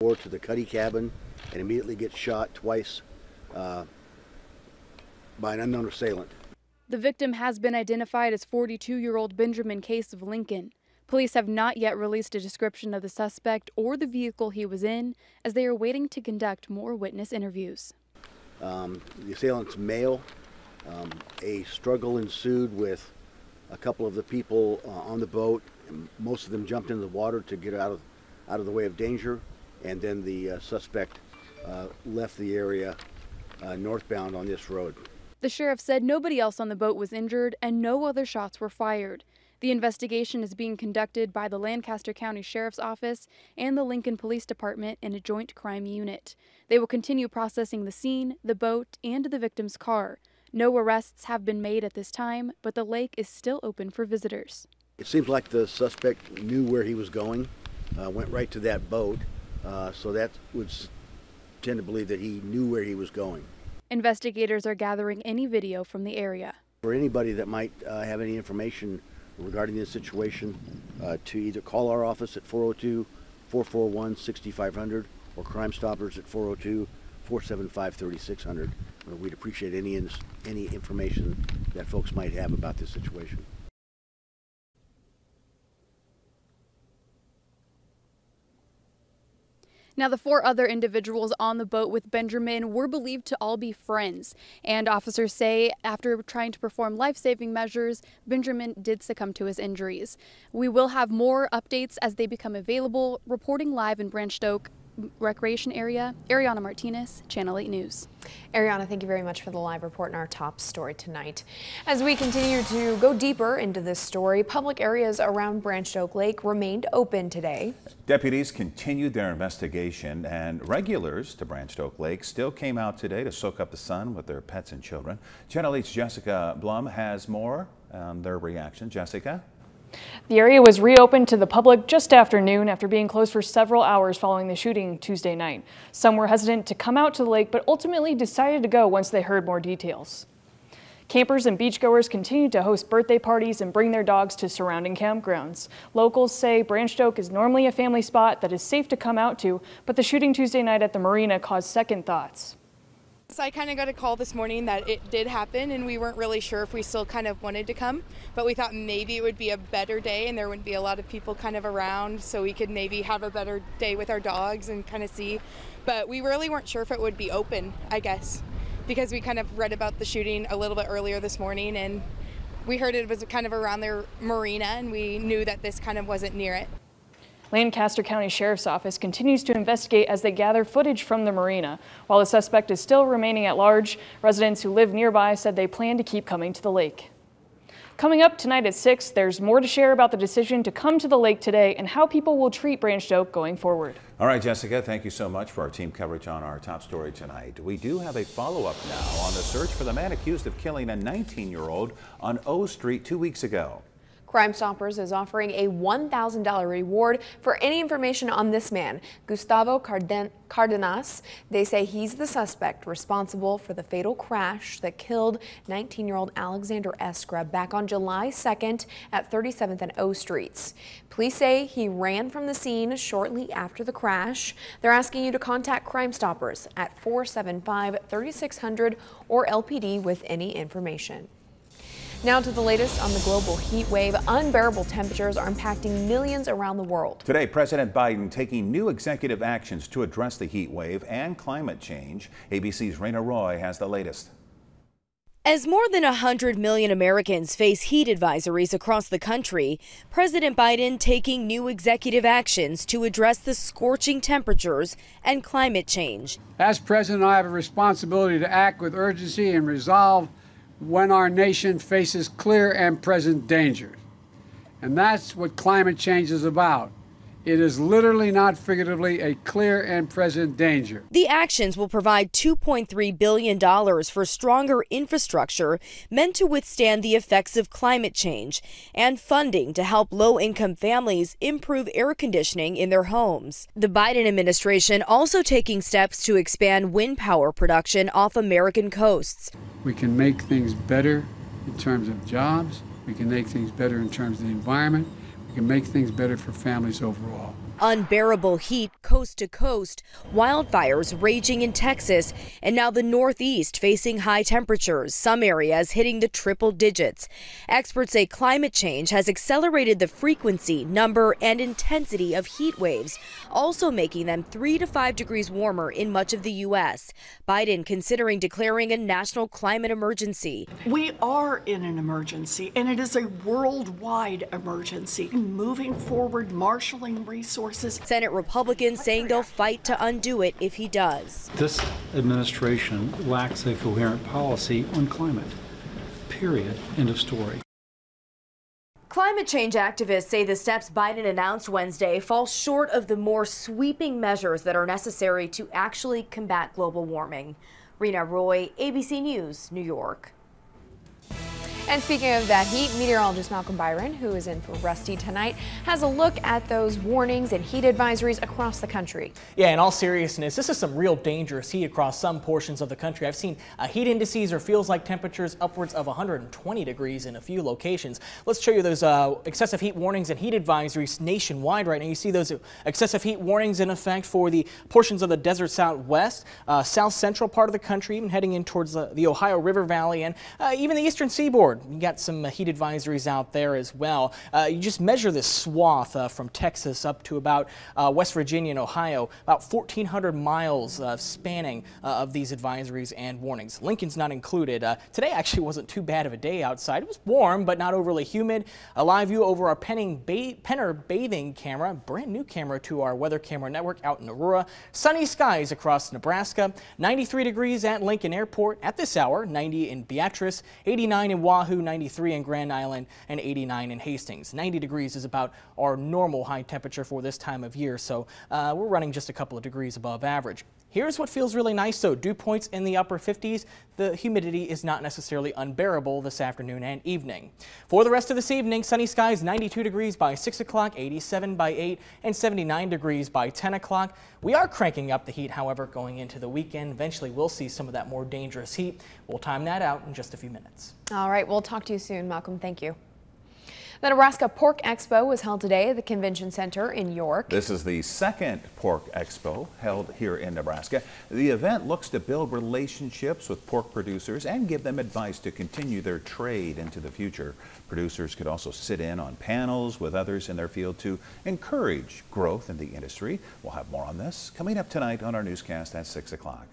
door to the Cuddy cabin and immediately gets shot twice by an unknown assailant. The victim has been identified as 42-year-old Benjamin Case of Lincoln. Police have not yet released a description of the suspect or the vehicle he was in, as they are waiting to conduct more witness interviews. The assailant's male. A struggle ensued with a couple of the people on the boat. And most of them jumped into the water to get out of the way of danger, and then the suspect left the area northbound on this road. The sheriff said nobody else on the boat was injured and no other shots were fired. The investigation is being conducted by the Lancaster County Sheriff's Office and the Lincoln Police Department in a joint crime unit. They will continue processing the scene, the boat, and the victim's car. No arrests have been made at this time, but the lake is still open for visitors. It seems like the suspect knew where he was going, went right to that boat, so that would tend to believe that he knew where he was going. Investigators are gathering any video from the area. For anybody that might have any information regarding this situation, to either call our office at 402-441-6500 or Crime Stoppers at 402-475-3600. We'd appreciate any information that folks might have about this situation. Now, the 4 other individuals on the boat with Benjamin were believed to all be friends, and officers say after trying to perform life-saving measures, Benjamin did succumb to his injuries. We will have more updates as they become available. Reporting live in Branch Oak Recreation Area, Ariana Martinez, Channel 8 News. Ariana, thank you very much for the live report and our top story tonight. As we continue to go deeper into this story, public areas around Branch Oak Lake remained open today. Deputies continued their investigation, and regulars to Branch Oak Lake still came out today to soak up the sun with their pets and children. Channel 8's Jessica Blum has more on their reaction. Jessica? The area was reopened to the public just after noon after being closed for several hours following the shooting Tuesday night. Some were hesitant to come out to the lake, but ultimately decided to go once they heard more details. Campers and beachgoers continued to host birthday parties and bring their dogs to surrounding campgrounds. Locals say Branch Oak is normally a family spot that is safe to come out to, but the shooting Tuesday night at the marina caused second thoughts. So I kind of got a call this morning that it did happen, and we weren't really sure if we still kind of wanted to come, but we thought maybe it would be a better day and there wouldn't be a lot of people kind of around, so we could maybe have a better day with our dogs and kind of see. But we really weren't sure if it would be open, I guess, because we kind of read about the shooting a little bit earlier this morning, and we heard it was kind of around their marina, and we knew that this kind of wasn't near it. Lancaster County Sheriff's Office continues to investigate as they gather footage from the marina. While the suspect is still remaining at large, residents who live nearby said they plan to keep coming to the lake. Coming up tonight at 6, there's more to share about the decision to come to the lake today and how people will treat Branch Oak going forward. All right, Jessica, thank you so much for our team coverage on our top story tonight. We do have a follow-up now on the search for the man accused of killing a 19-year-old on O Street 2 weeks ago. Crime Stoppers is offering a $1,000 reward for any information on this man, Gustavo Cardenas. They say he's the suspect responsible for the fatal crash that killed 19-year-old Alexander Escra back on July 2nd at 37th and O Streets. Police say he ran from the scene shortly after the crash. They're asking you to contact Crime Stoppers at 475-3600 or LPD with any information. Now to the latest on the global heat wave. Unbearable temperatures are impacting millions around the world. Today, President Biden taking new executive actions to address the heat wave and climate change. ABC's Raina Roy has the latest. As more than 100 million Americans face heat advisories across the country, President Biden taking new executive actions to address the scorching temperatures and climate change. As president, I have a responsibility to act with urgency and resolve when our nation faces clear and present dangers. And that's what climate change is about. It is literally, not figuratively, a clear and present danger. The actions will provide $2.3 billion for stronger infrastructure meant to withstand the effects of climate change and funding to help low-income families improve air conditioning in their homes. The Biden administration also taking steps to expand wind power production off American coasts. We can make things better in terms of jobs. We can make things better in terms of the environment. We can make things better for families overall. Unbearable heat coast to coast, wildfires raging in Texas, and now the Northeast facing high temperatures, some areas hitting the triple digits. Experts say climate change has accelerated the frequency, number, and intensity of heat waves, also making them 3 to 5 degrees warmer in much of the U.S. Biden considering declaring a national climate emergency. We are in an emergency, and it is a worldwide emergency. Moving forward, marshaling resources. Senate Republicans saying they'll fight to undo it if he does. This administration lacks a coherent policy on climate. Period. End of story. Climate change activists say the steps Biden announced Wednesday fall short of the more sweeping measures that are necessary to actually combat global warming. Rena Roy, ABC News, New York. And speaking of that heat, meteorologist Malcolm Byron, who is in for Rusty tonight, has a look at those warnings and heat advisories across the country. Yeah, in all seriousness, this is some real dangerous heat across some portions of the country. I've seen heat indices or feels like temperatures upwards of 120 degrees in a few locations. Let's show you those excessive heat warnings and heat advisories nationwide right now. You see those excessive heat warnings in effect for the portions of the desert Southwest, south central part of the country, even heading in towards the Ohio River Valley, and even the eastern seaboard. You got some heat advisories out there as well. You just measure this swath from Texas up to about West Virginia and Ohio, about 1,400 miles spanning of these advisories and warnings. Lincoln's not included. Today actually wasn't too bad of a day outside. It was warm, but not overly humid. A live view over our Penner bathing camera, brand new camera to our weather camera network out in Aurora. Sunny skies across Nebraska. 93 degrees at Lincoln Airport at this hour, 90 in Beatrice, 89 in Wahoo, 93 in Grand Island, and 89 in Hastings. 90 degrees is about our normal high temperature for this time of year, so we're running just a couple of degrees above average. Here's what feels really nice though. Dew points in the upper 50s. The humidity is not necessarily unbearable this afternoon and evening. For the rest of this evening, sunny skies, 92 degrees by 6 o'clock, 87 by 8, and 79 degrees by 10 o'clock. We are cranking up the heat, however, going into the weekend. Eventually, we'll see some of that more dangerous heat. We'll time that out in just a few minutes. All right, we'll talk to you soon, Malcolm. Thank you. The Nebraska Pork Expo was held today at the Convention Center in York. This is the second Pork Expo held here in Nebraska. The event looks to build relationships with pork producers and give them advice to continue their trade into the future. Producers could also sit in on panels with others in their field to encourage growth in the industry. We'll have more on this coming up tonight on our newscast at 6 o'clock.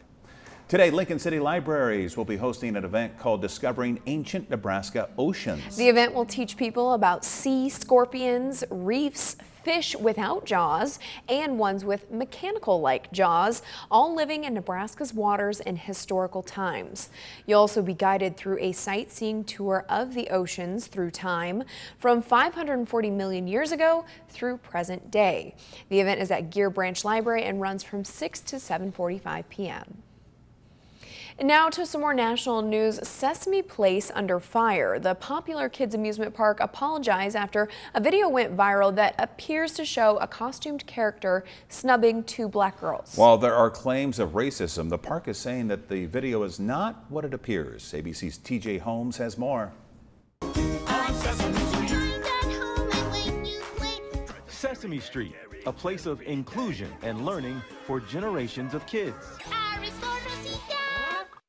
Today, Lincoln City Libraries will be hosting an event called Discovering Ancient Nebraska Oceans. The event will teach people about sea scorpions, reefs, fish without jaws, and ones with mechanical-like jaws, all living in Nebraska's waters in historical times. You'll also be guided through a sightseeing tour of the oceans through time, from 540 million years ago through present day. The event is at Gear Branch Library and runs from 6 to 7:45 p.m. And now to some more national news. Sesame Place under fire. The popular kids amusement park apologized after a video went viral that appears to show a costumed character snubbing 2 black girls. While there are claims of racism, the park is saying that the video is not what it appears. ABC's TJ Holmes has more. Sesame Street, a place of inclusion and learning for generations of kids.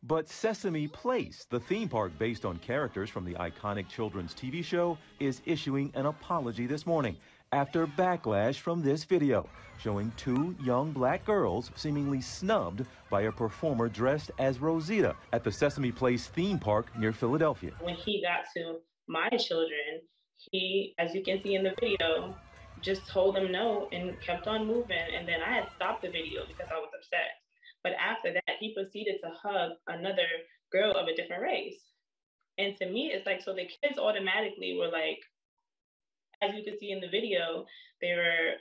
But Sesame Place, the theme park based on characters from the iconic children's TV show, is issuing an apology this morning after backlash from this video showing 2 young black girls seemingly snubbed by a performer dressed as Rosita at the Sesame Place theme park near Philadelphia. When he got to my children, he, as you can see in the video, just told them no and kept on moving, and then I had stopped the video because I was upset. But after that, he proceeded to hug another girl of a different race. And to me, it's like, so the kids automatically were like, as you could see in the video, they were,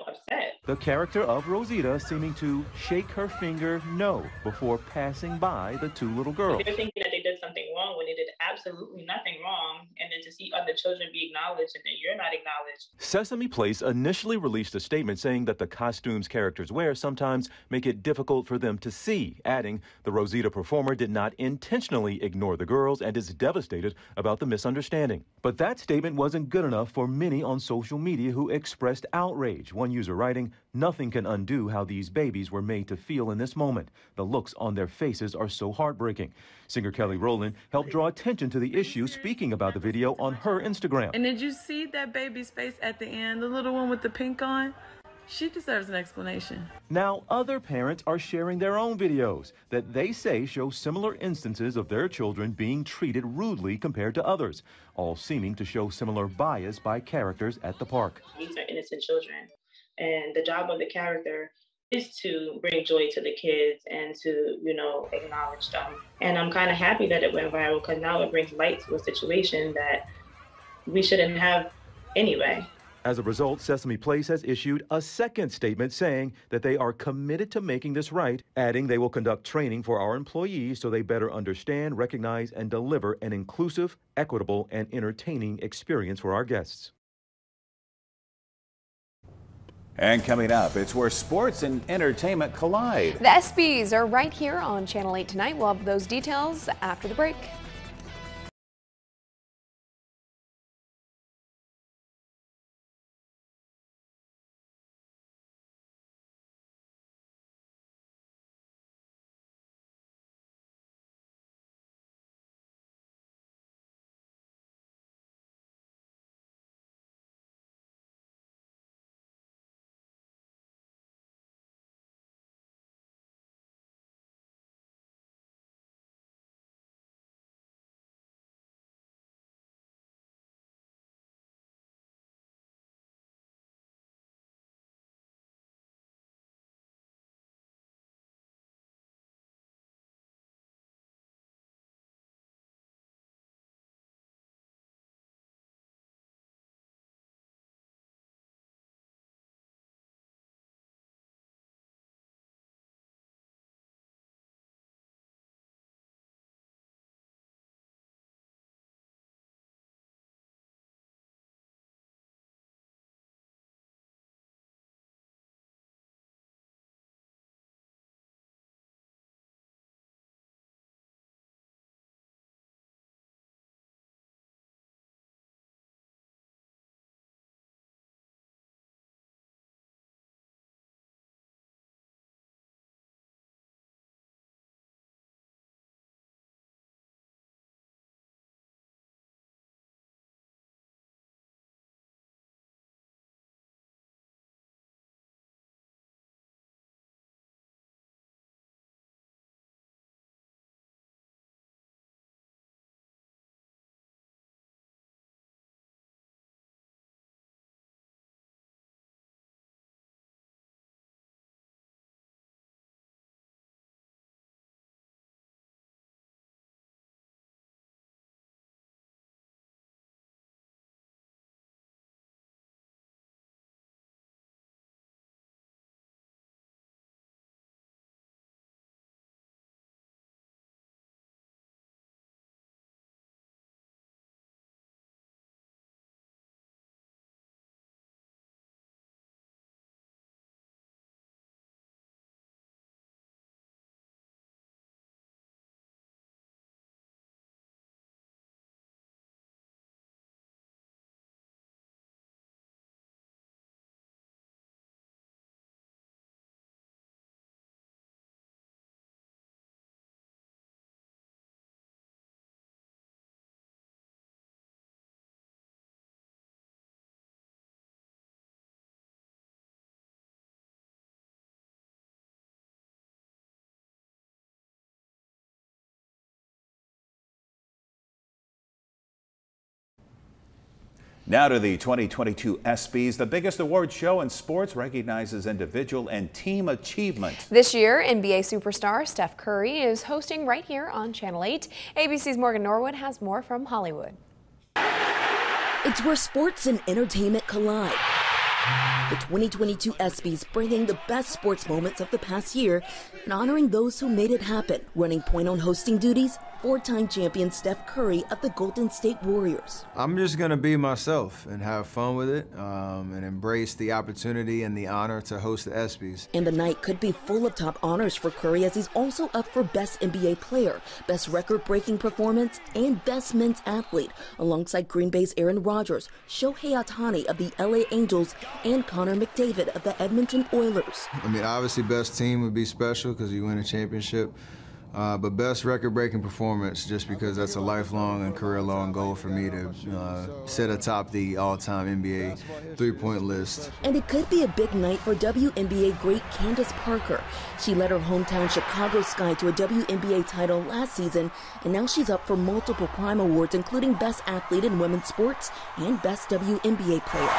upset. The character of Rosita seeming to shake her finger no before passing by the 2 little girls. They're thinking that they did something wrong when they did absolutely nothing wrong. And then to see other children be acknowledged and then you're not acknowledged. Sesame Place initially released a statement saying that the costumes characters wear sometimes make it difficult for them to see, adding the Rosita performer did not intentionally ignore the girls and is devastated about the misunderstanding. But that statement wasn't good enough for many on social media who expressed outrage. One user writing, "Nothing can undo how these babies were made to feel in this moment. The looks on their faces are so heartbreaking." Singer Kelly Rowland helped draw attention to the issue, speaking about the video on her Instagram. And did you see that baby's face at the end, the little one with the pink on? She deserves an explanation. Now, other parents are sharing their own videos that they say show similar instances of their children being treated rudely compared to others, all seeming to show similar bias by characters at the park. These are innocent children, and the job of the character is to bring joy to the kids and to, acknowledge them. And I'm kind of happy that it went viral because now it brings light to a situation that we shouldn't have anyway. As a result, Sesame Place has issued a second statement saying that they are committed to making this right, adding they will conduct training for our employees so they better understand, recognize, and deliver an inclusive, equitable, and entertaining experience for our guests. And coming up, it's where sports and entertainment collide. The ESPYs are right here on Channel 8 tonight. We'll have those details after the break. Now to the 2022 ESPYs. The biggest award show in sports recognizes individual and team achievement. This year, NBA superstar Steph Curry is hosting right here on Channel 8. ABC's Morgan Norwood has more from Hollywood. It's where sports and entertainment collide. The 2022 ESPYs bringing the best sports moments of the past year and honoring those who made it happen. Running point on hosting duties, four-time champion Steph Curry of the Golden State Warriors. I'm just going to be myself and have fun with it and embrace the opportunity and the honor to host the ESPYs. And the night could be full of top honors for Curry as he's also up for Best NBA Player, Best Record-Breaking Performance, and Best Men's Athlete, alongside Green Bay's Aaron Rodgers, Shohei Ohtani of the LA Angels, and Connor McDavid of the Edmonton Oilers. I mean, obviously best team would be special because you win a championship. But best record-breaking performance, just because that's a lifelong and career-long goal for me to sit atop the all-time NBA three-point list. And it could be a big night for WNBA great Candace Parker. She led her hometown Chicago Sky to a WNBA title last season, and now she's up for multiple Prime Awards, including Best Athlete in Women's Sports and Best WNBA Player.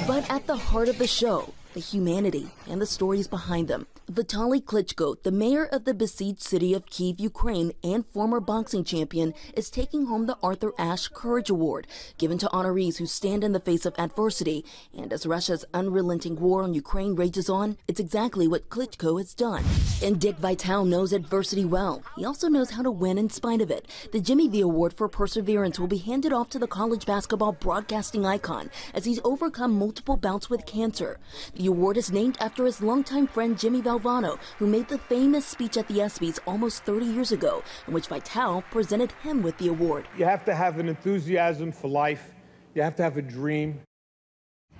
But at the heart of the show, the humanity and the stories behind them. Vitaly Klitschko, the mayor of the besieged city of Kyiv, Ukraine, and former boxing champion, is taking home the Arthur Ashe Courage Award, given to honorees who stand in the face of adversity. And as Russia's unrelenting war on Ukraine rages on, it's exactly what Klitschko has done. And Dick Vitale knows adversity well. He also knows how to win in spite of it. The Jimmy V Award for Perseverance will be handed off to the college basketball broadcasting icon as he's overcome multiple bouts with cancer. The award is named after his longtime friend Jimmy Valvano, who made the famous speech at the ESPYs almost 30 years ago, in which Vitale presented him with the award. You have to have an enthusiasm for life. You have to have a dream.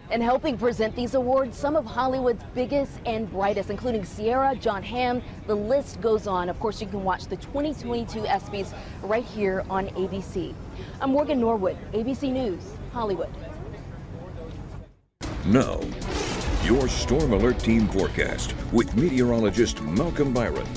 And helping present these awards, some of Hollywood's biggest and brightest, including Sierra, John Hamm, the list goes on. Of course, you can watch the 2022 ESPYs right here on ABC. I'm Morgan Norwood, ABC News, Hollywood. Now, your Storm Alert Team forecast with meteorologist Malcolm Byron.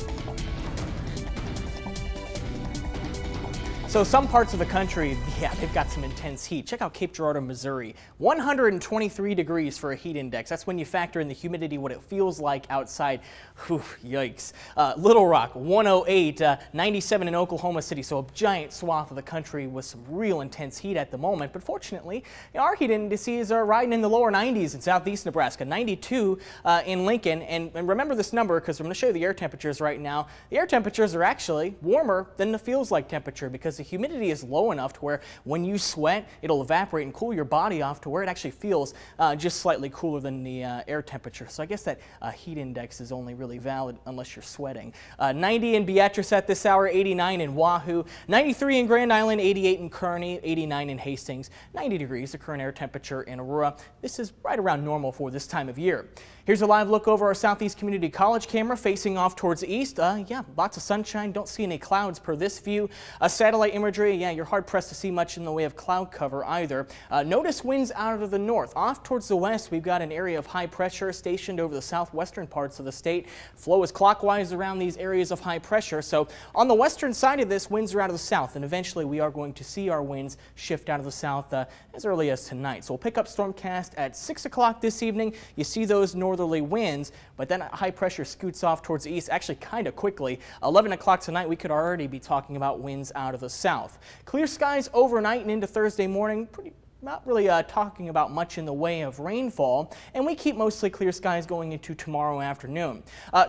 So some parts of the country, yeah, they've got some intense heat. Check out Cape Girardeau, Missouri. 123 degrees for a heat index. That's when you factor in the humidity, what it feels like outside. Whew, yikes. Little Rock, 108, 97 in Oklahoma City. So a giant swath of the country with some real intense heat at the moment. But fortunately, our heat indices are riding in the lower 90s in southeast Nebraska, 92 in Lincoln. And remember this number because I'm going to show you the air temperatures right now. The air temperatures are actually warmer than the feels like temperature because the humidity is low enough to where when you sweat, it'll evaporate and cool your body off to where it actually feels just slightly cooler than the air temperature. So I guess that heat index is only really valid unless you're sweating. 90 in Beatrice at this hour, 89 in Wahoo, 93 in Grand Island, 88 in Kearney, 89 in Hastings, 90 degrees the current air temperature in Aurora. This is right around normal for this time of year. Here's a live look over our Southeast Community College camera facing off towards the east. Yeah, lots of sunshine. Don't see any clouds per this view. Satellite imagery, yeah, you're hard pressed to see much in the way of cloud cover either. Notice winds out of the north. Off towards the west, we've got an area of high pressure stationed over the southwestern parts of the state. Flow is clockwise around these areas of high pressure. So on the western side of this, winds are out of the south, and eventually we are going to see our winds shift out of the south as early as tonight. So we'll pick up Stormcast at 6 o'clock this evening. You see those northerly winds, but then high pressure scoots off towards the east actually kind of quickly. 11 o'clock tonight, we could already be talking about winds out of the south. Clear skies overnight and into Thursday morning. Not really talking about much in the way of rainfall, and we keep mostly clear skies going into tomorrow afternoon.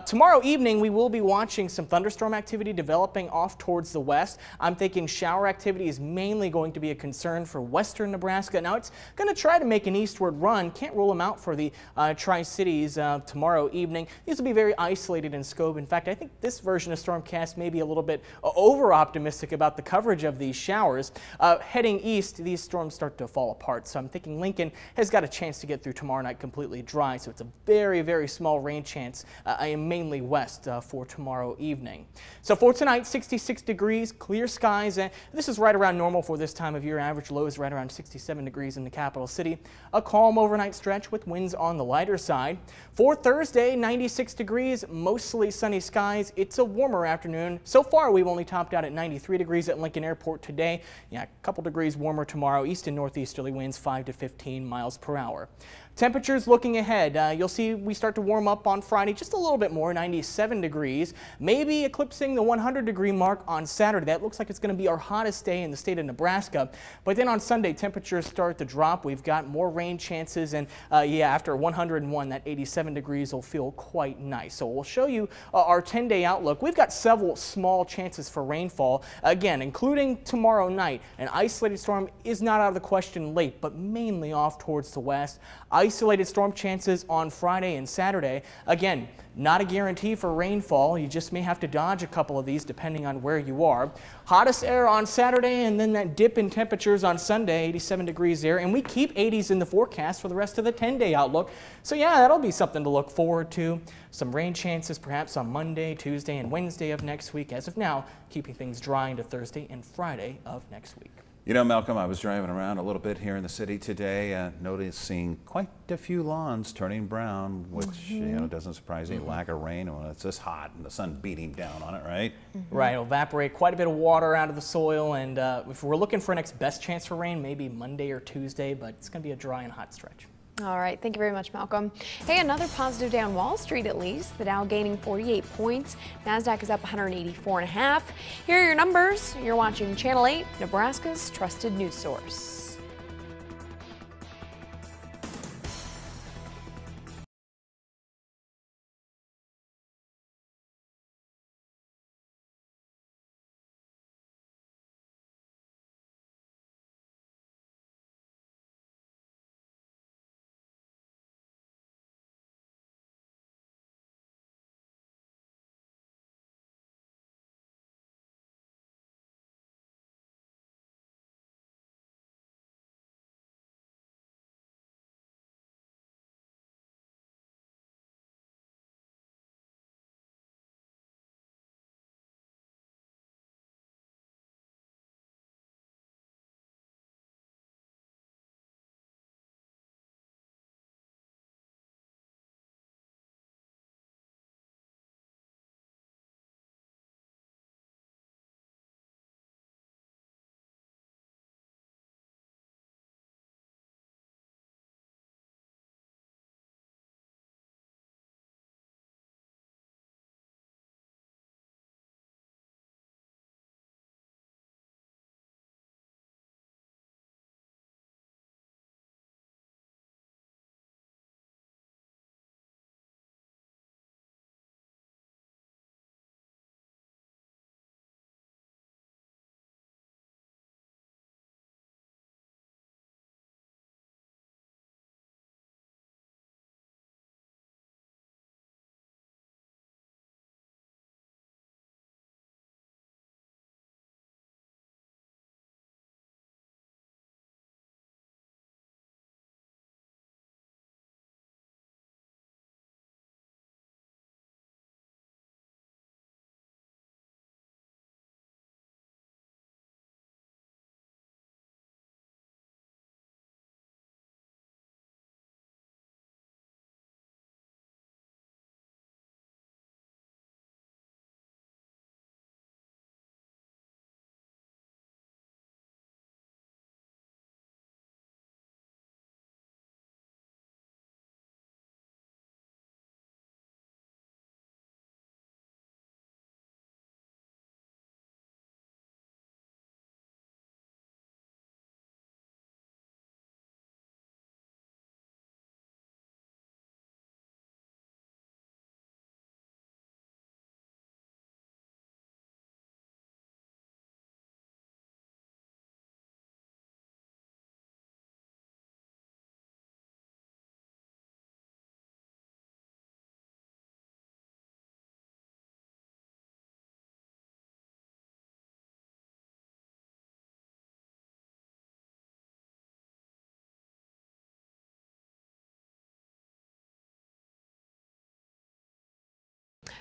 Tomorrow evening, we will be watching some thunderstorm activity developing off towards the west. I'm thinking shower activity is mainly going to be a concern for western Nebraska. Now, it's going to try to make an eastward run. Can't rule them out for the Tri-Cities tomorrow evening. These will be very isolated in scope. In fact, I think this version of Stormcast may be a little bit over-optimistic about the coverage of these showers. Heading east, these storms start to fall apart. So I'm thinking Lincoln has got a chance to get through tomorrow night completely dry. So it's a very, very small rain chance. I am mainly west for tomorrow evening. So for tonight, 66 degrees, clear skies. This is right around normal for this time of year. Average low is right around 67 degrees in the capital city. A calm overnight stretch with winds on the lighter side. For Thursday, 96 degrees, mostly sunny skies. It's a warmer afternoon. So far, we've only topped out at 93 degrees at Lincoln Airport today. Yeah, a couple degrees warmer tomorrow. East and northeasterly winds 5 to 15 miles per hour. Temperatures looking ahead, you'll see we start to warm up on Friday just a little bit more, 97 degrees, maybe eclipsing the 100-degree mark on Saturday. That looks like it's going to be our hottest day in the state of Nebraska. But then on Sunday, temperatures start to drop. We've got more rain chances, and yeah, after 101, that 87 degrees will feel quite nice. So we'll show you our 10-day outlook. We've got several small chances for rainfall, again, including tomorrow night. An isolated storm is not out of the question late, but mainly off towards the west. Isolated storm chances on Friday and Saturday. Again, not a guarantee for rainfall. You just may have to dodge a couple of these depending on where you are. Hottest air on Saturday, and then that dip in temperatures on Sunday, 87 degrees there. And we keep 80s in the forecast for the rest of the 10-day outlook. So yeah, that'll be something to look forward to. Some rain chances perhaps on Monday, Tuesday, and Wednesday of next week. As of now, keeping things dry into Thursday and Friday of next week. You know, Malcolm, I was driving around a little bit here in the city today, noticing quite a few lawns turning brown, which, you know, doesn't surprise me. Lack of rain when it's this hot and the sun beating down on it, right? Right, it'll evaporate quite a bit of water out of the soil, and if we're looking for next best chance for rain, maybe Monday or Tuesday, but it's going to be a dry and hot stretch. All right, thank you very much, Malcolm. Hey, another positive day on Wall Street at least. The Dow gaining 48 points. NASDAQ is up 184.5. Here are your numbers. You're watching Channel 8, Nebraska's trusted news source.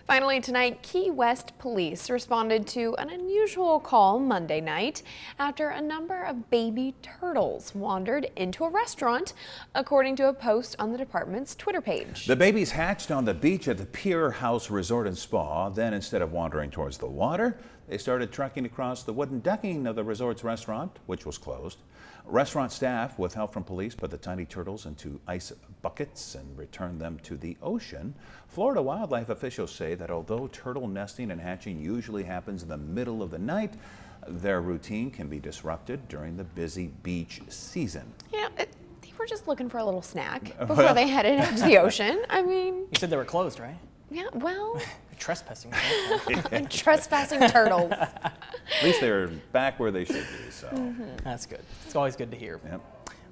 Finally tonight, Key West police responded to an unusual call Monday night after a number of baby turtles wandered into a restaurant, according to a post on the department's Twitter page. The babies hatched on the beach at the Pier House Resort and Spa. Then, instead of wandering towards the water, they started trekking across the wooden decking of the resort's restaurant, which was closed. Restaurant staff, with help from police, put the tiny turtles into ice buckets and returned them to the ocean. Florida wildlife officials say that although turtle nesting and hatching usually happens in the middle of the night, their routine can be disrupted during the busy beach season. Yeah, they were just looking for a little snack before they headed out to the ocean. I mean, You said they were closed, right? yeah, well, Trespassing. trespassing turtles. At least they're back where they should be, so. That's good. It's always good to hear. Yep.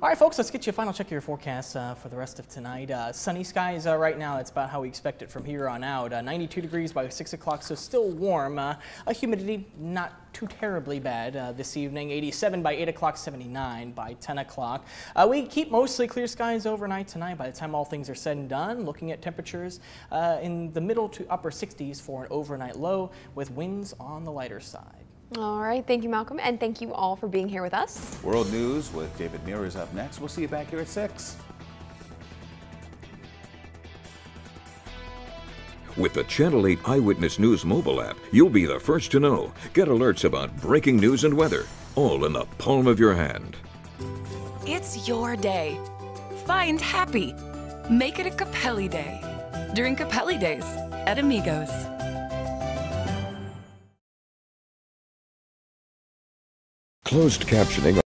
All right, folks, let's get you a final check of your forecast for the rest of tonight. Sunny skies right now. That's about how we expect it from here on out. 92 degrees by 6 o'clock, so still warm. A humidity not too terribly bad this evening. 87 by 8 o'clock, 79 by 10 o'clock. We keep mostly clear skies overnight tonight. By the time all things are said and done, looking at temperatures in the middle to upper 60s for an overnight low, with winds on the lighter side. All right, thank you, Malcolm, and thank you all for being here with us. World News with David Muir is up next. We'll see you back here at 6. With the Channel 8 Eyewitness News mobile app, you'll be the first to know. Get alerts about breaking news and weather, all in the palm of your hand. It's your day. Find happy. Make it a Capelli day during Capelli Days at Amigos. Closed captioning